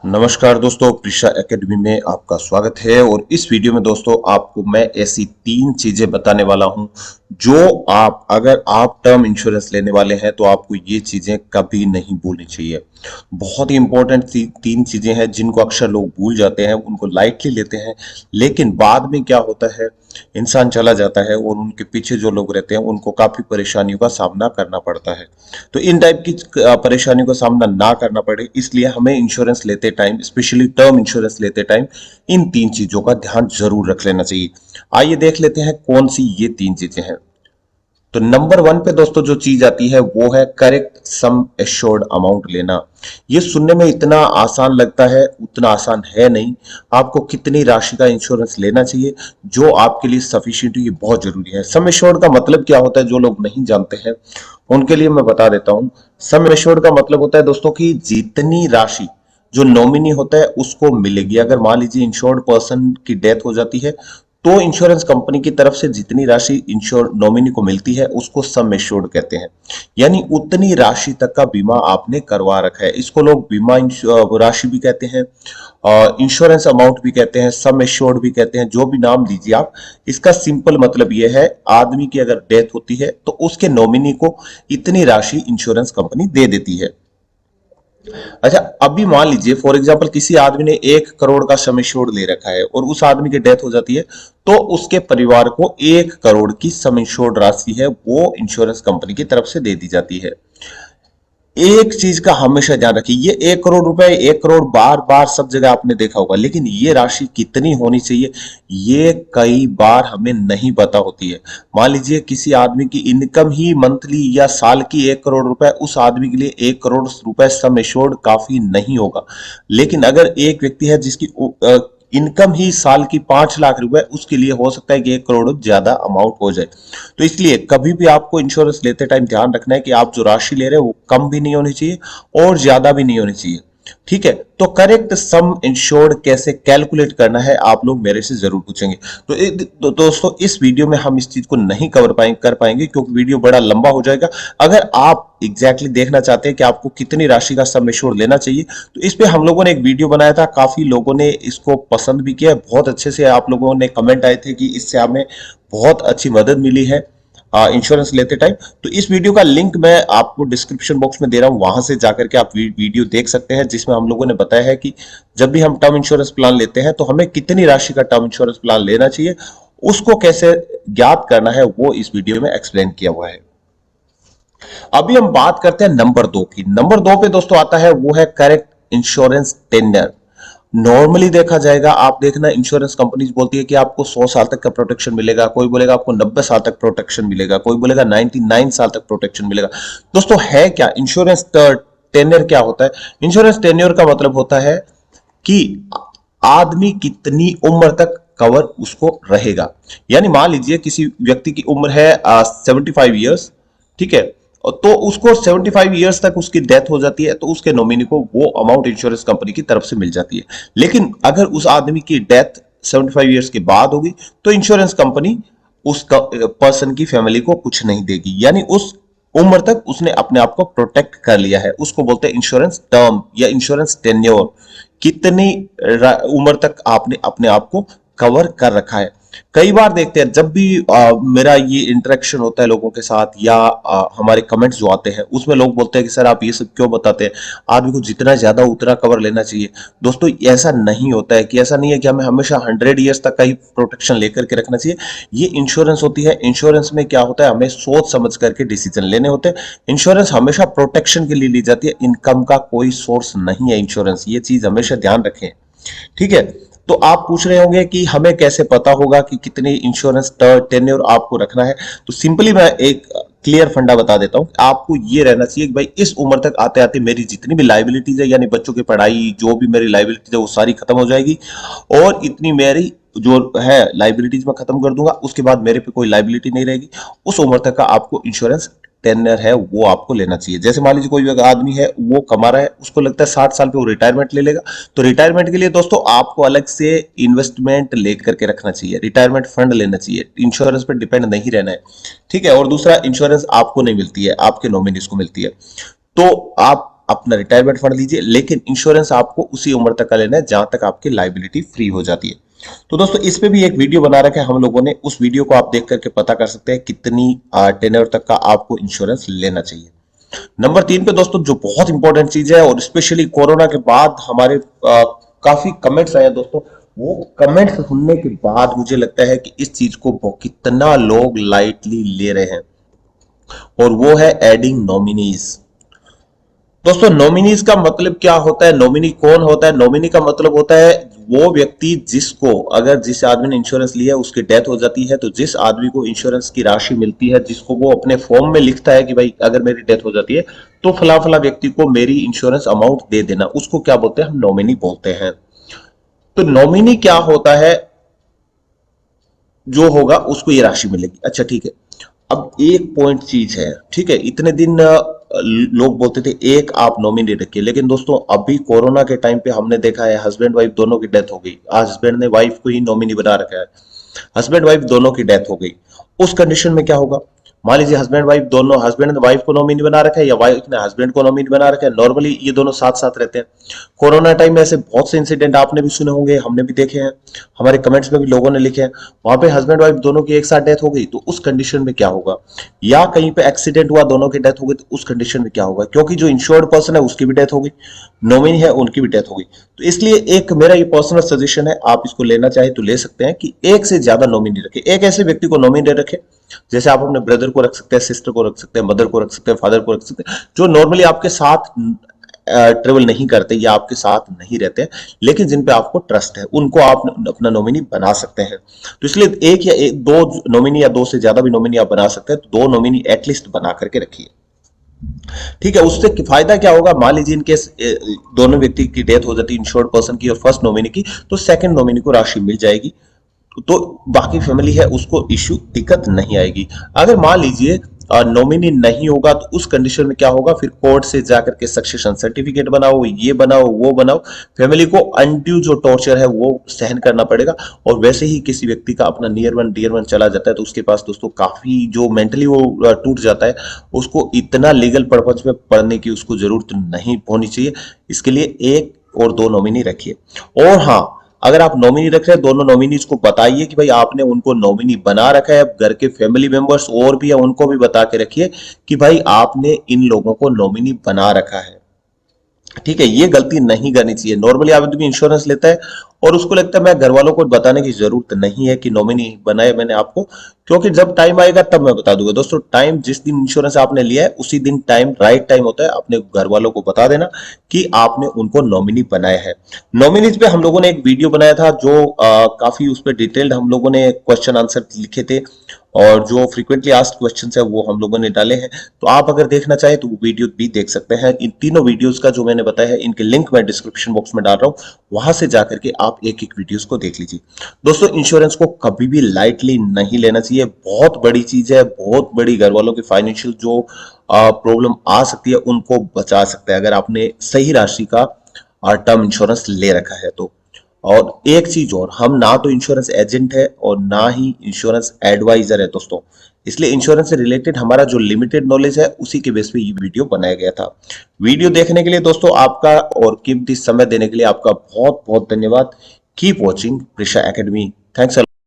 नमस्कार दोस्तों, प्रिशा एकेडमी में आपका स्वागत है। और इस वीडियो में दोस्तों आपको मैं ऐसी 3 चीजें बताने वाला हूं जो अगर आप टर्म इंश्योरेंस लेने वाले हैं तो आपको ये चीजें कभी नहीं भूलनी चाहिए। बहुत ही इंपॉर्टेंट 3 चीजें हैं जिनको अक्सर लोग भूल जाते हैं, उनको लाइटली लेते हैं, लेकिन बाद में क्या होता है, इंसान चला जाता है और उनके पीछे जो लोग रहते हैं उनको काफी परेशानियों का सामना करना पड़ता है। तो इन टाइप की परेशानियों का सामना ना करना पड़े, इसलिए हमें इंश्योरेंस लेते टाइम, स्पेशली टर्म इंश्योरेंस लेते टाइम, इन 3 चीजों का ध्यान जरूर रख लेना चाहिए। आइए देख लेते हैं कौन सी ये 3 चीजें हैं। तो नंबर 1 पे दोस्तों जो चीज आती है वो है करेक्ट सम एश्योर्ड अमाउंट लेना। ये सुनने में इतना आसान लगता है, उतना आसान है नहीं। आपको कितनी राशि का इंश्योरेंस लेना चाहिए जो आपके लिए सफिशिएंट, ये बहुत जरूरी है। सम एश्योर्ड का मतलब क्या होता है, जो लोग नहीं जानते हैं उनके लिए मैं बता देता हूं। सम एश्योर्ड का मतलब होता है दोस्तों कि जितनी राशि जो नॉमिनी होता है उसको मिलेगी। अगर मान लीजिए इंश्योर्ड पर्सन की डेथ हो जाती है तो इंश्योरेंस कंपनी की तरफ से जितनी राशि इंश्योर नॉमिनी को मिलती है उसको सम एश्योर्ड कहते हैं। यानी उतनी राशि तक का बीमा आपने करवा रखा है। इसको लोग बीमा राशि भी कहते हैं, इंश्योरेंस अमाउंट भी कहते हैं, सम एश्योर्ड भी कहते हैं, जो भी नाम दीजिए आप। इसका सिंपल मतलब यह है, आदमी की अगर डेथ होती है तो उसके नॉमिनी को इतनी राशि इंश्योरेंस कंपनी दे देती है। अच्छा, अभी मान लीजिए फॉर एग्जांपल किसी आदमी ने 1 करोड़ का सम एश्योर्ड ले रखा है और उस आदमी की डेथ हो जाती है तो उसके परिवार को 1 करोड़ की सम एश्योर्ड राशि है वो इंश्योरेंस कंपनी की तरफ से दे दी जाती है। एक चीज का हमेशा ध्यान रखिए, ये 1 करोड़ रुपए, 1 करोड़ बार बार सब जगह आपने देखा होगा, लेकिन ये राशि कितनी होनी चाहिए ये कई बार हमें नहीं पता होती है। मान लीजिए किसी आदमी की इनकम ही मंथली या साल की 1 करोड़ रुपए, उस आदमी के लिए 1 करोड़ रुपए सम एश्योर्ड काफी नहीं होगा। लेकिन अगर एक व्यक्ति है जिसकी इनकम ही साल की 5 लाख रुपए, उसके लिए हो सकता है कि 1 करोड़ ज्यादा अमाउंट हो जाए। तो इसलिए कभी भी आपको इंश्योरेंस लेते टाइम ध्यान रखना है कि आप जो राशि ले रहे हो वो कम भी नहीं होनी चाहिए और ज्यादा भी नहीं होनी चाहिए। ठीक है, तो करेक्ट सम इंश्योर्ड कैसे कैलकुलेट करना है आप लोग मेरे से जरूर पूछेंगे। तो दोस्तों इस वीडियो में हम इस चीज को नहीं कर पाएंगे क्योंकि वीडियो बड़ा लंबा हो जाएगा। अगर आप एग्जैक्टली देखना चाहते हैं कि आपको कितनी राशि का सम इंश्योर्ड लेना चाहिए तो इस पे हम लोगों ने एक वीडियो बनाया था, काफी लोगों ने इसको पसंद भी किया, बहुत अच्छे से आप लोगों ने कमेंट आए थे कि इससे हमें बहुत अच्छी मदद मिली है इंश्योरेंस लेते टाइम। तो इस वीडियो का लिंक मैं आपको डिस्क्रिप्शन बॉक्स में दे रहा हूं, वहां से जाकर के आप वीडियो देख सकते हैं जिसमें हम लोगों ने बताया है कि जब भी हम टर्म इंश्योरेंस प्लान लेते हैं तो हमें कितनी राशि का टर्म इंश्योरेंस प्लान लेना चाहिए, उसको कैसे ज्ञात करना है वो इस वीडियो में एक्सप्लेन किया हुआ है। अभी हम बात करते हैं नंबर 2 की। नंबर 2 पे दोस्तों आता है वो है करेक्ट इंश्योरेंस टेन्योर। नॉर्मली देखा जाएगा, आप देखना इंश्योरेंस कंपनीज बोलती है कि आपको 100 साल तक का प्रोटेक्शन मिलेगा, कोई बोलेगा आपको 90 साल तक प्रोटेक्शन मिलेगा, कोई बोलेगा 99 साल तक प्रोटेक्शन मिलेगा। दोस्तों है क्या इंश्योरेंस टेन्योर? क्या होता है इंश्योरेंस टेन्योर? का मतलब होता है कि आदमी कितनी उम्र तक कवर उसको रहेगा। यानी मान लीजिए किसी व्यक्ति की उम्र है 75 ईयर्स, ठीक है, तो उसको 75 ईयर्स तक उसकी डेथ हो जाती है तो उसके नॉमिनी को वो अमाउंट इंश्योरेंस कंपनी की तरफ से मिल जाती है। लेकिन अगर उस आदमी की डेथ 75 ईयर्स के बाद होगी तो इंश्योरेंस कंपनी उस पर्सन की फैमिली को कुछ नहीं देगी। यानी उस उम्र तक उसने अपने आप को प्रोटेक्ट कर लिया है, उसको बोलते हैं इंश्योरेंस टर्म या इंश्योरेंस टेन्योर। कितनी उम्र तक आपने अपने आप को कवर कर रखा है। कई बार देखते हैं जब भी मेरा ये इंटरेक्शन होता है लोगों के साथ या हमारे कमेंट्स जो आते हैं उसमें लोग बोलते हैं कि सर आप ये सब क्यों बताते हैं, आदमी को जितना ज्यादा उतना कवर लेना चाहिए। दोस्तों ऐसा नहीं होता है, कि ऐसा नहीं है कि हमें हमेशा 100 ईयर्स तक का ही प्रोटेक्शन लेकर के रखना चाहिए। ये इंश्योरेंस होती है, इंश्योरेंस में क्या होता है हमें सोच समझ करके डिसीजन लेने होते हैं। इंश्योरेंस हमेशा प्रोटेक्शन के लिए ली जाती है, इनकम का कोई सोर्स नहीं है इंश्योरेंस, ये चीज हमेशा ध्यान रखें। ठीक है, तो आप पूछ रहे होंगे कि हमें कैसे पता होगा कि कितनी इंश्योरेंस टेन्योर आपको रखना है। तो सिंपली मैं एक क्लियर फंडा बता देता हूं, आपको ये रहना चाहिए कि भाई इस उम्र तक आते आते मेरी जितनी भी लाइबिलिटीज है, यानी बच्चों की पढ़ाई, जो भी मेरी लाइबिलिटीज है वो सारी खत्म हो जाएगी और इतनी मेरी जो है लाइबिलिटीज मैं खत्म कर दूंगा, उसके बाद मेरे पे कोई लाइबिलिटी नहीं रहेगी। उस उम्र तक का आपको इंश्योरेंस टेन्योर है वो आपको लेना चाहिए। जैसे मान लीजिए कोई आदमी है वो कमा रहा है, उसको लगता है 60 साल पे वो रिटायरमेंट ले लेगा, तो रिटायरमेंट के लिए दोस्तों आपको अलग से इन्वेस्टमेंट लेकर के रखना चाहिए, रिटायरमेंट फंड लेना चाहिए, इंश्योरेंस पर डिपेंड नहीं रहना है। ठीक है, और दूसरा इंश्योरेंस आपको नहीं मिलती है, आपके नॉमिनीज को मिलती है। तो आप अपना रिटायरमेंट फंड लीजिए, लेकिन इंश्योरेंस आपको उसी उम्र तक का लेना है जहां तक आपकी लाइबिलिटी फ्री हो जाती है। तो दोस्तों इस पे भी एक वीडियो बना रखा है हम लोगों ने, उस वीडियो को आप देख करके पता कर सकते हैं कितनी टेन्योर तक का आपको इंश्योरेंस लेना चाहिए। नंबर 3 पे दोस्तों जो बहुत इंपॉर्टेंट चीज है, और स्पेशली कोरोना के बाद हमारे काफी कमेंट्स आए हैं दोस्तों, वो कमेंट्स सुनने के बाद मुझे लगता है कि इस चीज को कितना लोग लाइटली ले रहे हैं, और वो है एडिंग नॉमिनीज। दोस्तों नॉमिनीज का मतलब क्या होता है? नॉमिनी कौन होता है? नॉमिनी का मतलब होता है वो व्यक्ति जिसको, अगर जिस आदमी ने इंश्योरेंस लिया है उसकी डेथ हो जाती है, तो जिस आदमी को इंश्योरेंस की राशि मिलती है, जिसको वो अपने फॉर्म में लिखता है कि भाई अगर मेरी डेथ हो जाती है तो फला फला व्यक्ति को मेरी इंश्योरेंस अमाउंट दे देना, उसको क्या बोलते हैं? हम नॉमिनी बोलते हैं। तो नॉमिनी क्या होता है? जो होगा उसको ये राशि मिलेगी। अच्छा ठीक है, अब एक पॉइंट चीज है, ठीक है, इतने दिन लोग बोलते थे एक आप नॉमिनी रखिए, लेकिन दोस्तों अभी कोरोना के टाइम पे हमने देखा है हस्बैंड वाइफ दोनों की डेथ हो गई, हस्बैंड ने वाइफ को ही नॉमिनी बना रखा है, हस्बैंड वाइफ दोनों की डेथ हो गई, उस कंडीशन में क्या होगा? मान लीजिए हस्बैंड वाइफ दोनों, हस्बैंड ने वाइफ को नॉमिनी बना रखा है या वाइफ ने हस्बैंड को नॉमिनी बना रखा है, नॉर्मली ये दोनों साथ साथ रहते हैं। कोरोना टाइम में ऐसे बहुत से इंसिडेंट आपने भी सुने होंगे, हमने भी देखे हैं, हमारे कमेंट्स में भी लोगों ने लिखे हैं, वहां पे हस्बैंड वाइफ दोनों की एक साथ डेथ हो गई, तो उस कंडीशन में क्या होगा? या कहीं पे एक्सीडेंट हुआ, दोनों की डेथ हो गई, तो उस कंडीशन में क्या होगा? क्योंकि जो इंश्योर्ड पर्सन है उसकी भी डेथ हो गई, नॉमिनी है उनकी भी डेथ हो गई। तो इसलिए एक मेरा ये पर्सनल सजेशन है, आप इसको लेना चाहे तो ले सकते हैं कि एक से ज्यादा नॉमिनी रखें, एक ऐसे व्यक्ति को नॉमिनी रखें, जैसे आप अपने ब्रदर को रख सकते हैं, सिस्टर को रख सकते हैं, मदर को रख सकते हैं, फादर को रख सकते हैं, जो नॉर्मली आपके साथ ट्रेवल नहीं करते या आपके साथ नहीं रहते हैं, लेकिन जिन पे आपको ट्रस्ट है, उनको आप अपना नॉमिनी बना सकते हैं। तो इसलिए एक या दो नॉमिनी या दो से ज्यादा भी नॉमिनी आप बना सकते हैं, तो दो नॉमिनी एटलीस्ट बना करके रखिए। ठीक है, उससे फायदा क्या होगा? मान लीजिए इनके दोनों व्यक्ति की डेथ हो जाती है, इंश्योर्ड पर्सन की और फर्स्ट नॉमिनी की, तो सेकंड नॉमिनी को राशि मिल जाएगी, तो बाकी फैमिली है उसको इश्यू दिक्कत नहीं आएगी। अगर मान लीजिए नॉमिनी नहीं होगा, तो उस कंडीशन में क्या होगा? फिर कोर्ट से जाकर के सक्सेशन सर्टिफिकेट बनाओ, ये बनाओ, वो बनाओ, फैमिली को अनड्यू जो टॉर्चर है वो सहन करना पड़ेगा। और वैसे ही किसी व्यक्ति का अपना नियर वन डियर वन चला जाता है, तो उसके पास दोस्तों काफी जो मेंटली वो टूट जाता है, उसको इतना लीगल पर्पज में पढ़ने की उसको जरूरत नहीं होनी चाहिए। इसके लिए एक और दो नॉमिनी रखिए। और हाँ, अगर आप नॉमिनी रख रहे हैं, दोनों नॉमिनीज को बताइए कि भाई आपने उनको नॉमिनी बना रखा है, अब घर के फैमिली मेंबर्स और भी है उनको भी बता के रखिए कि भाई आपने इन लोगों को नॉमिनी बना रखा है। ठीक है, ये गलती नहीं करनी चाहिए। नॉर्मली आदमी इंश्योरेंस लेता है और उसको लगता है मैं घर वालों को बताने की जरूरत नहीं है कि नॉमिनी बनाए मैंने आपको, क्योंकि जब टाइम आएगा तब मैं बता दूंगा। दोस्तों टाइम जिस दिन इंश्योरेंस आपने लिया है उसी दिन टाइम राइट टाइम होता है अपने घर वालों को बता देना कि आपने उनको नॉमिनी बनाया है। नॉमिनीज पे हम लोगों ने एक वीडियो बनाया था जो काफी उस पर डिटेल्ड हम लोगों ने क्वेश्चन आंसर लिखे थे, और जो फ्रीक्वेंटली आस्क्ड क्वेश्चंस है वो हम लोगों ने डाले हैं। तो आप अगर देखना चाहे तो वो वीडियो भी देख सकते हैं। इन तीनों वीडियोस का जो मैंने बताया है इनके लिंक मैं डिस्क्रिप्शन बॉक्स में डाल रहा हूं, वहां से जाकर के आप एक एक वीडियोस को देख लीजिए। दोस्तों इंश्योरेंस को कभी भी लाइटली नहीं लेना चाहिए, बहुत बड़ी चीज है, बहुत बड़ी घर वालों की फाइनेंशियल जो प्रॉब्लम आ सकती है उनको बचा सकता है अगर आपने सही राशि का टर्म इंश्योरेंस ले रखा है तो। और एक चीज और, हम ना तो इंश्योरेंस एजेंट है और ना ही इंश्योरेंस एडवाइजर है दोस्तों, इसलिए इंश्योरेंस से रिलेटेड हमारा जो लिमिटेड नॉलेज है उसी के बेस पे ये वीडियो बनाया गया था। वीडियो देखने के लिए दोस्तों आपका और कीमती समय देने के लिए आपका बहुत बहुत धन्यवाद। Keep watching Prisha academy. Thanks.